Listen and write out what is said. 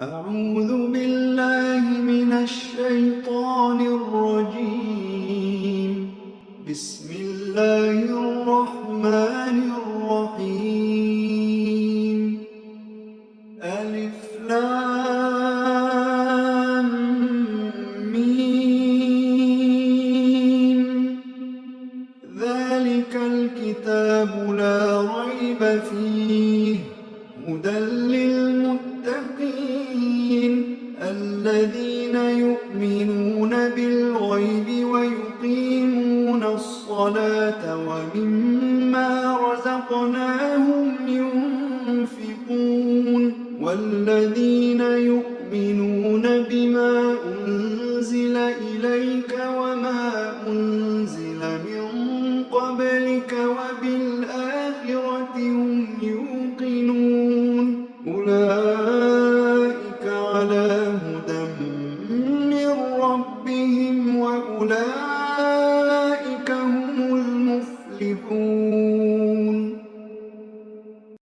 أعوذ بالله من الشيطان الرجيم. بسم الله الرحمن الرحيم. ألف لام ميم. ذلك الكتاب لا ريب فيه هدى للمتقين الذين يؤمنون بالغيب ويقيمون الصلاة ومما رزقناهم ينفقون والذين يؤمنون بما أنزل إليك وما أنزل من قبلك وبالآخرة هم يوقنون أولئك على هدى من ربهم وأولئك هم المفلحون.